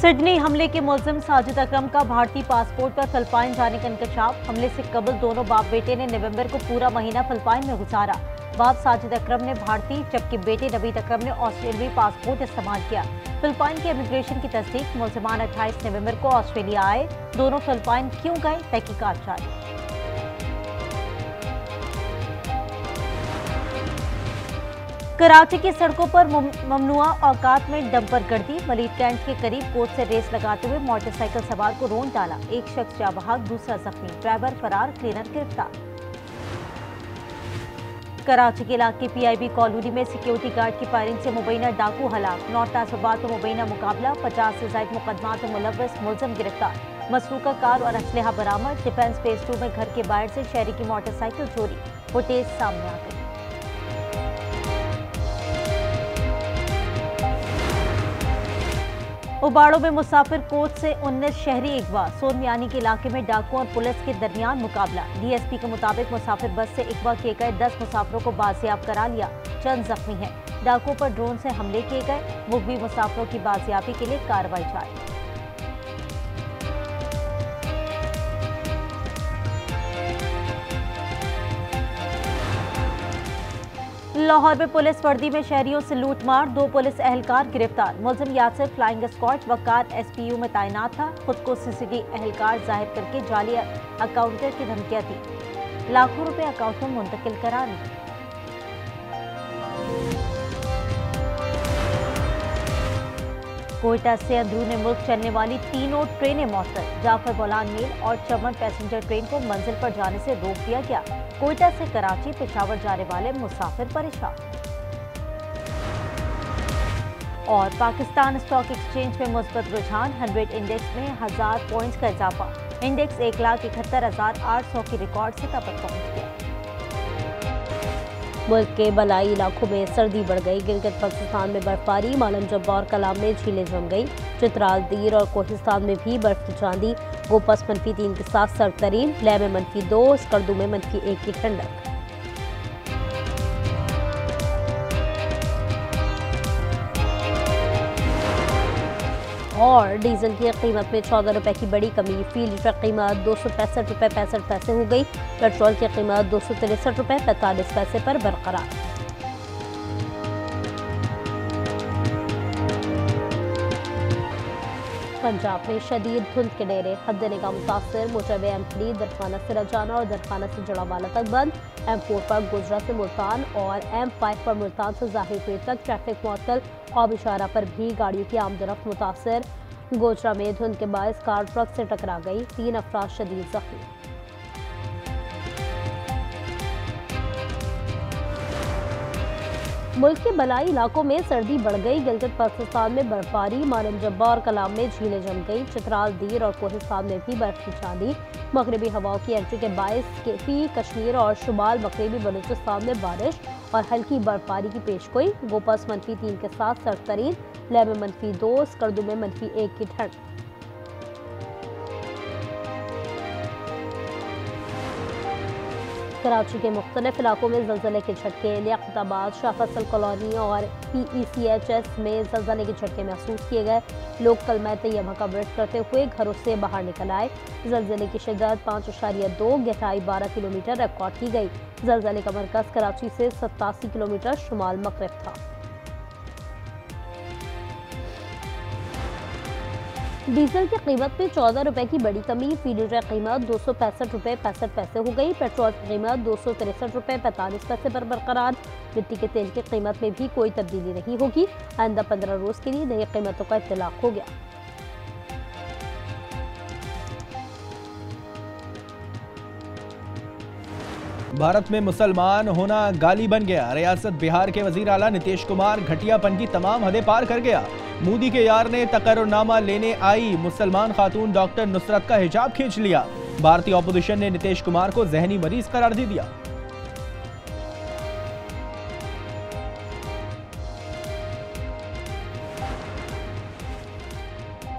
Sydney हमले के मुलजिम साजिद अकरम का भारतीय पासपोर्ट पर फिलिपाइन जाने का इंकशाफ। हमले से कबल दोनों बाप बेटे ने नवंबर को पूरा महीना फिलिपाइन में गुजारा। बाप साजिद अकरम ने भारतीय जबकि बेटे नवीद अकरम ने ऑस्ट्रेलियाई पासपोर्ट इस्तेमाल किया। फिलिपाइन के इमिग्रेशन की तस्दीक, मुलजिमान 28 नवंबर को ऑस्ट्रेलिया आए। दोनों फिलिपाइन क्यों गए, तहकीकात जारी। कराची की सड़कों पर ममनुआ औकात में डंपर गर्दी। मलीद कैंट के करीब कोच से रेस लगाते हुए मोटरसाइकिल सवार को रोन डाला। एक शख्स जाँ बहक, दूसरा जख्मी। ड्राइवर फरार, क्लीनर गिरफ्तार। कराची के इलाके पीआईबी कॉलोनी में सिक्योरिटी गार्ड की फायरिंग से मुबैना डाकू हलाक। 9 तसव्वुबात मुबैना मुकाबला। 50 से ज्यादा मुकदमात में मुलव्वस मुलजिम गिरफ्तार। मसरूका कार और असलहा बरामद। डिफेंस फेज 2 में घर के बाहर से शहरी की मोटरसाइकिल चोरी। फुटेज सामने आ गई। उबाड़ो में मुसाफिर कोच से 19 शहरी अगवा। सोनमियानी के इलाके में डाकुओं और पुलिस के दरमियान मुकाबला। डीएसपी के मुताबिक मुसाफिर बस से अगवा किए गए 10 मुसाफिरों को बाजियाब करा लिया। चंद जख्मी हैं। डाकुओं पर ड्रोन से हमले किए गए। मुगवी मुसाफिरों की बाजियाबी के लिए कार्रवाई जारी। लाहौर में पुलिस वर्दी में शहरियों से लूटमार। 2 पुलिस एहलकार गिरफ्तार। मुलजिम यासिर फ्लाइंग स्क्वाड वकार एसपीयू में तैनात था। खुद को सीसीडी एहलकार जाहिर करके जाली अकाउंटर की धमकियां दी। लाखों रुपए अकाउंट में मुंतकिल कराने। कोयटा से अंदरूनी मुल्क चलने वाली तीनों ट्रेनें मौतल। जाफर बोलान मेल और चमन पैसेंजर ट्रेन को मंजिल पर जाने से रोक दिया गया। कोयटा से कराची पेशावर जाने वाले मुसाफिर परेशान। और पाकिस्तान स्टॉक एक्सचेंज में मुस्बत रुझान। 100 इंडेक्स में 1000 पॉइंट्स का इजाफा। इंडेक्स 1,71,800 की रिकॉर्ड सतह पर पहुंच गया। मुल्क के बलाई इलाकों में सर्दी बढ़ गई। गिलगित बल्तिस्तान में बर्फबारी। मालम जब्बार कलाम में झीलें जम गई। चित्राल, दीर और कोहिस्तान में भी बर्फ की चांदी। गोपस -3 के साथ सर्द तरीन। लह में -2, स्कर्दू में -1 की ठंडक। और डीजल की कीमत में 14 रुपए की बड़ी कमी। फी लीटर कीमत 265 रुपए 65 पैसे हो गई। पेट्रोल की कीमत 263 रुपए 45 पैसे पर बरकरार। पंजाब में शदीद धुंध के डेरे। हद निगाह मुतासर। मोटरवे M3 दरखाना से रजाना और दरखाना से जड़ावाला तक बंद। M4 पर गुजरा से मुल्तान और M5 पर मुल्तान से जाहिरपुर तक ट्रैफिक मुअत्तल। ख्वाब इशारा पर भी गाड़ियों की आमदरफ्त मुतासर। गोजरा में धुंध के बायस कार ट्रक से टकरा गई। 3 अफराद शदीद जख्मी। मुल्क के बलाई इलाकों में सर्दी बढ़ गई। गिलगित बल्तिस्तान में बर्फबारी। मालम जब्बार कलाम में झीलें जम गई। चित्राल, दीर और कोहिस्तान में भी बर्फ की चांदी। मगरबी हवाओं की एंट्री के बायस केपी, कश्मीर और शुमाल मगरबी बलूचिस्तान में बारिश और हल्की बर्फबारी की पेशगोई। गोपस -3 के साथ सर्द तरीन। लह में -2, स्कर्दू में -1 की ठंड। कराची के मुख्तलिफ इलाकों में ज़लज़ले के झटके। लियाकताबाद, शाह फैसल कॉलोनी और PECHS में ज़लज़ले के झटके महसूस किए गए। लोग कलमा तैयबा का व्रत करते हुए घरों से बाहर निकल आए। ज़लज़ले की शिद्दत 5.2, गहराई 12 किलोमीटर रिकॉर्ड की गई। ज़लज़ले का मरकज़ कराची से 87 किलोमीटर शुमाल मगरिब था। डीजल की कीमत में 14 रुपए की बड़ी कमी। फी लीटर कीमत 265 रुपए 65 पैसे हो गई। पेट्रोल की कीमत 263 रुपए 45 पैसे पर बरकरार। मिट्टी के तेल की कीमत में भी कोई तब्दीली नहीं होगी। आइंदा 15 रोज के लिए नई कीमतों का इत्तलाक हो गया। भारत में मुसलमान होना गाली बन गया। रियासत बिहार के वजीर आला नीतीश कुमार घटियापन की तमाम हदें पार कर गया। मोदी के यार ने तकर्रुरनामा लेने आई मुसलमान खातून डॉक्टर नुसरत का हिजाब खींच लिया। भारतीय ऑपोजिशन ने नीतीश कुमार को जहनी मरीज करार दे दिया।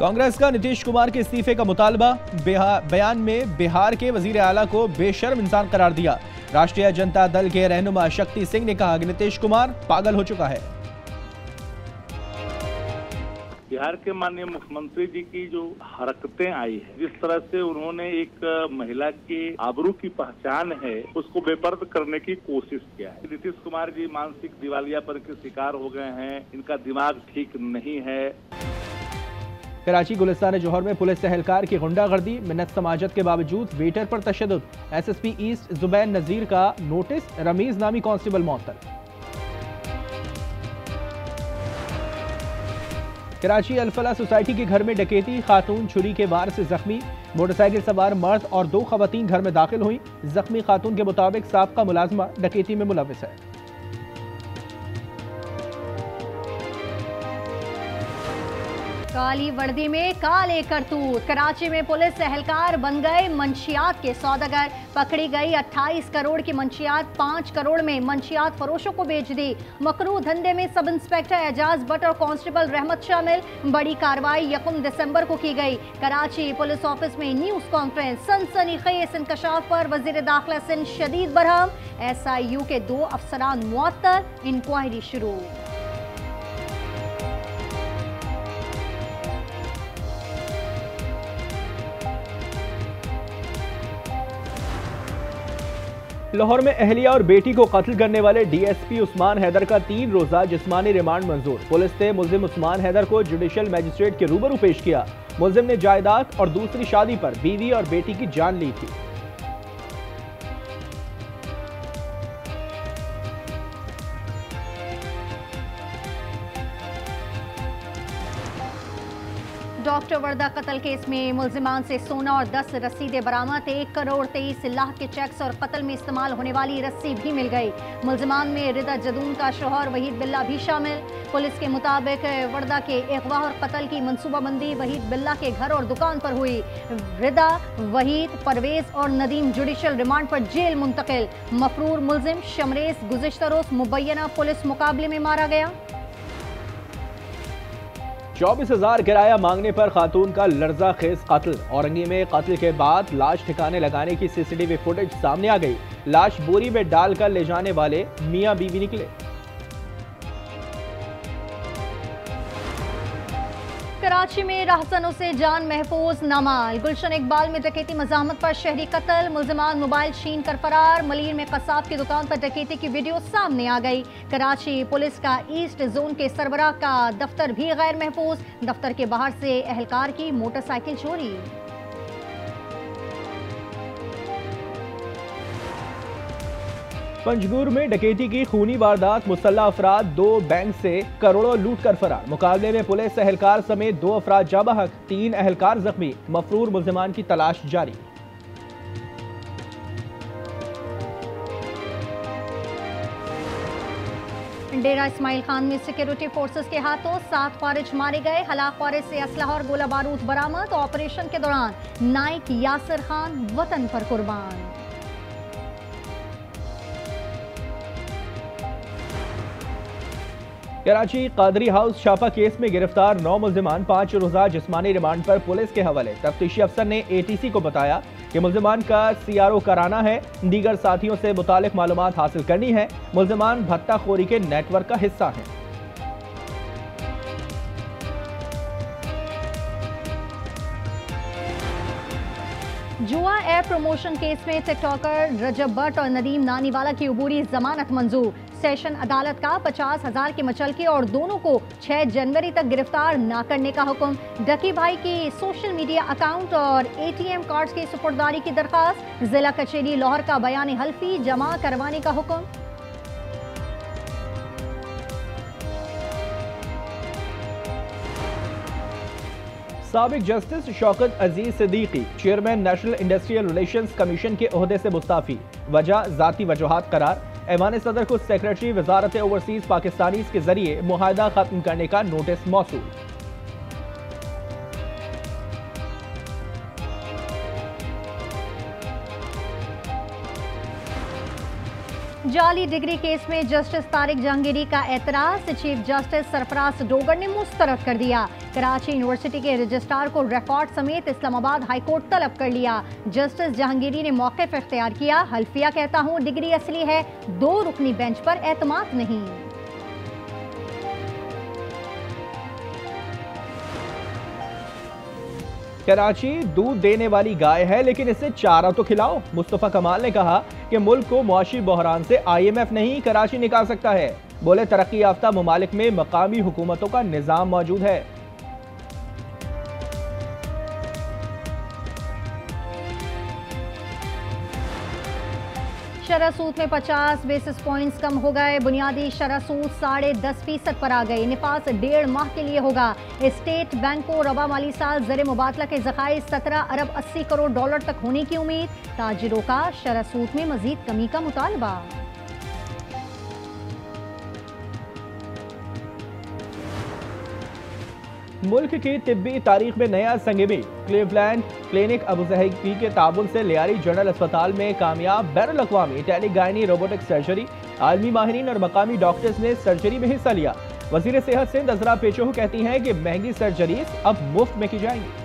कांग्रेस का नीतीश कुमार के इस्तीफे का मुतालबा। बयान में बिहार के वजीर आला को बेशर्म इंसान करार दिया। राष्ट्रीय जनता दल के रहनुमा शक्ति सिंह ने कहा कि नीतीश कुमार पागल हो चुका है। बिहार के माननीय मुख्यमंत्री जी की जो हरकतें आई है, जिस तरह से उन्होंने एक महिला की आबरू की पहचान है उसको बेपर्द करने की कोशिश किया है। नीतीश कुमार जी मानसिक दिवालियापन के शिकार हो गए हैं, इनका दिमाग ठीक नहीं है। कराची गुलिस्तान जौहर में पुलिस एहलकार की गुंडागर्दी, मिन्नत समाजत के बावजूद वेटर पर तशद्दुद। एसएसपी ईस्ट जुबैन नजीर का नोटिस, रमीज नामी कांस्टेबल मुअत्तल। कराची अल-फलाह सोसाइटी के घर में डकैती, खातून छुरी के वार से जख्मी। मोटरसाइकिल सवार मर्द और 2 खवातीन घर में दाखिल हुई। जख्मी खातून के मुताबिक साबका मुलाजमा डकैती में मुलविस है। काली वर्दी में काले करतूत, कराची में पुलिस एहलकार बन गए मंशियात के सौदागर। पकड़ी गई 28 करोड़ की मंशियात 5 करोड़ में मंशियात फरोशों को बेच दी। मकरू धंधे में सब इंस्पेक्टर एजाज भट्ट और कांस्टेबल रहमत शामिल। बड़ी कार्रवाई 1 दिसंबर को की गई। कराची पुलिस ऑफिस में न्यूज कॉन्फ्रेंस, सनसनीखेज इंकशाफ पर वजीर दाखिला सिंध शदीद बरहम। SIU के 2 अफसरान मुअत्तल, इंक्वायरी शुरू। लाहौर में अहलिया और बेटी को कत्ल करने वाले DSP उस्मान हैदर का 3 रोजा जिस्मानी रिमांड मंजूर। पुलिस ने मुल्जिम उस्मान हैदर को जुडिशल मजिस्ट्रेट के रूबरू पेश किया। मुल्जिम ने जायदाद और दूसरी शादी पर बीवी और बेटी की जान ली थी। डॉक्टर वर्दा कत्ल केस में मुल्जिमान से सोना और 10 रसीदें बरामद। 1 करोड़ 23 लाख के चेक्स और कत्ल में इस्तेमाल होने वाली रस्सी भी मिल गई। मुल्जिमान में रिदा जदून का शौहर वहीद बिल्ला भी शामिल। पुलिस के मुताबिक वर्दा के अगवा और कत्ल की मनसूबाबंदी वहीद बिल्ला के घर और दुकान पर हुई। रिदा, वहीद, परवेज और नदीम जुडिशल रिमांड पर जेल मुंतकिल। मफरूर मुल्जिम शमरेज गुज़िश्ता रोज मुबैना पुलिस मुकाबले में मारा गया। 24,000 किराया मांगने पर खातून का लर्जा खेज कत्ल। औरंगी में कत्ल के बाद लाश ठिकाने लगाने की CCTV फुटेज सामने आ गई। लाश बोरी में डालकर ले जाने वाले मियां बीवी निकले। कराची में राहसनों से जान महफूज नामाल। गुलशन इकबाल में डकैती मज़ाहमत पर शहरी कत्ल। मुल्जिमान मोबाइल छीन कर फरार। मलीर में कसाब की दुकान पर डकैती की वीडियो सामने आ गई। कराची पुलिस का ईस्ट जोन के सरबराह का दफ्तर भी गैर महफूज। दफ्तर के बाहर से एहलकार की मोटरसाइकिल चोरी। पंजगुर में डकैती की खूनी वारदात, मुसल्लह अफराद 2 बैंक से करोड़ों लूट कर फरार। मुकाबले में पुलिस एहलकार समेत 2 अफराद जाबहक, 3 एहलकार जख्मी। मफरूर मुल्जिमान की तलाश जारी। डेरा इस्माइल खान में सिक्योरिटी फोर्सेस के हाथों 7 खारिज मारे गए। हलाक खारिज से असलहा और गोला बारूद बरामद। ऑपरेशन के दौरान नाइक यासिर खान वतन पर कुर्बान। कराची कादरी हाउस छापा केस में गिरफ्तार 9 मुल्जिमान 5 रोजा जिस्मानी रिमांड पर पुलिस के हवाले। तफ्तीशी अफसर ने ATC को बताया कि मुल्जिमान का CRO कराना है, दीगर साथियों से मुतालिक मालूमात हासिल करनी है। मुल्जिमान भत्ताखोरी के नेटवर्क का हिस्सा हैं। जुआ ऐप प्रमोशन केस में टिकटॉकर रजब भट्ट और नदीम नानीवाला की अबूरी जमानत मंजूर। सेशन अदालत का 50,000 के मचलके और दोनों को 6 जनवरी तक गिरफ्तार न करने का हुक्म। डकी भाई की सोशल मीडिया अकाउंट और ATM कार्ड्स की सुपुर्दारी की दरखास्त। जिला कचेरी लाहौर का बयान हल्फी जमा करवाने का हुक्म। साबिक justice Shaukat Aziz Siddiqui chairman national industrial relations commission के ओहदे से मुस्ताफी। वजह जाती वजूहात करार। ऐवान सदर को सेक्रेटरी वजारत ओवरसीज पाकिस्तानीज के जरिए मुआहदा खत्म करने का नोटिस मौसूल। जाली डिग्री केस में जस्टिस तारिक जहांगीरी का एतराज चीफ जस्टिस सरफराज डोगर ने मुस्तरद कर दिया। कराची यूनिवर्सिटी के रजिस्ट्रार को रिकॉर्ड समेत इस्लामाबाद हाईकोर्ट तलब कर लिया। जस्टिस जहांगीरी ने मौक़िफ़ इख्तियार किया। हल्फिया कहता हूँ डिग्री असली है, 2 रुकनी बेंच पर एतमाद नहीं। कराची दूध देने वाली गाय है, लेकिन इसे चारा तो खिलाओ। मुस्तफा कमाल ने कहा कि मुल्क को मुआशी बहरान से IMF नहीं, कराची निकाल सकता है। बोले तरक्की याफ्ता ममालिक में मकामी हुकूमतों का निजाम मौजूद है। शरह सूद में 50 बेसिस पॉइंट्स कम हो गए। बुनियादी शरह सूद 10.5% पर आ गई। निपास 1.5 माह के लिए होगा। स्टेट बैंक को रवा माली साल ज़र मुबादला के ज़खायर 17 अरब 80 करोड़ डॉलर तक होने की उम्मीद। ताजिरों का शरह सूद में मजीद कमी का मुतालबा। मुल्क की तिब्बी तारीख में नया संगीबी। क्लीवलैंड क्लिनिक अबू ज़हबी के ताबुन से लियारी जनरल अस्पताल में कामयाब बैरुल अक़वामी टेलीगाइनी रोबोटिक सर्जरी। आलमी माहिरीन और मकामी डॉक्टर्स ने सर्जरी में हिस्सा लिया। वज़ीर सेहत सिंध अज़रा पेचोह कहती हैं कि महंगी सर्जरीज अब मुफ्त में की जाएंगी।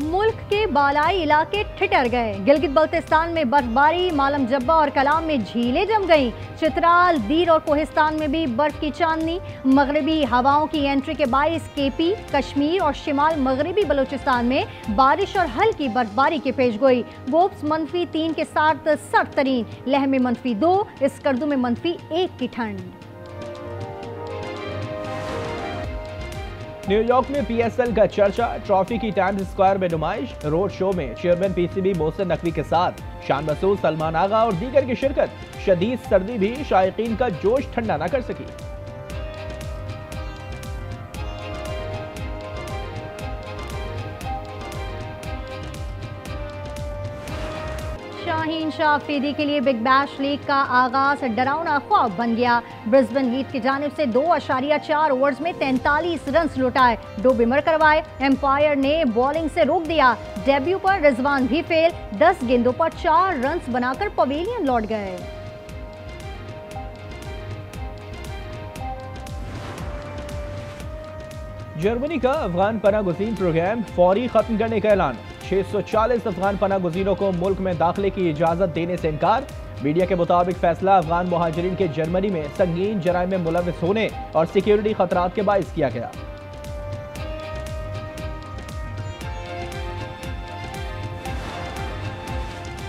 मुल्क के बालाई इलाके ठिठर गए। गिलगित बल्तिस्तान में बर्फबारी, मालम जब्बा और कलाम में झीलें जम गईं। चित्राल, दीर और कोहिस्तान में भी बर्फ की चांदनी। मगरबी हवाओं की एंट्री के बाइस KP, कश्मीर और शिमाल मगरबी बलूचिस्तान में बारिश और हल्की बर्फबारी की पेशगोई। गोप्स -3 के साथ सर्द तरीन, लेह में -2, स्कर्दू में -1 की ठंड। न्यूयॉर्क में PSL का चर्चा। ट्रॉफी की टाइम्स स्क्वायर में नुमाइश। रोड शो में चेयरमैन PCB मोहसिन नकवी के साथ शान मसूद, सलमान आगा और दीगर की शिरकत। शदीद सर्दी भी शायकीन का जोश ठंडा न कर सकी। शाहीन शाह अफरीदी के लिए बिग बैश लीग का आगाज डरावना ख्वाब बन गया। ब्रिस्बेन हीट की जानिब से 2.4 ओवर्स में 43 रन लुटाए, 2 बिमर करवाए। एम्पायर ने बॉलिंग से रोक दिया। डेब्यू पर रिजवान भी फेल, 10 गेंदों पर 4 रन बनाकर पवेलियन लौट गए। जर्मनी का अफगान पनाह गुज़ीन प्रोग्राम फौरी खत्म करने का ऐलान। 640 अफगान पनाह गुज़ीनों को मुल्क में दाखिले की इजाज़त देने से इनकार। मीडिया के मुताबिक फैसला अफगान मुहाजिरीन के जर्मनी में संगीन जराइम में मुलव्वस होने और सिक्योरिटी खतरात के बाइस किया गया।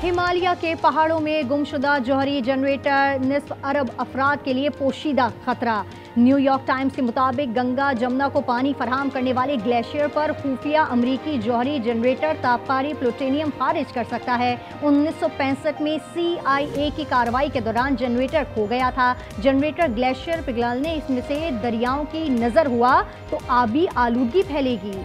हिमालय के पहाड़ों में गुमशुदा जौहरी जनरेटर, निस्फ अरब अफराद के लिए पोशीदा खतरा। न्यूयॉर्क टाइम्स के मुताबिक गंगा जमुना को पानी फराहम करने वाले ग्लेशियर पर खुफिया अमरीकी जौहरी जनरेटर ताबकारी प्लूटोनियम खारिज कर सकता है। 1965 में CIA की कार्रवाई के दौरान जनरेटर खो गया था। जनरेटर ग्लेशियर पिघलने इसमें से दरियाओं की नज़र हुआ तो आबी आलूगी फैलेगी।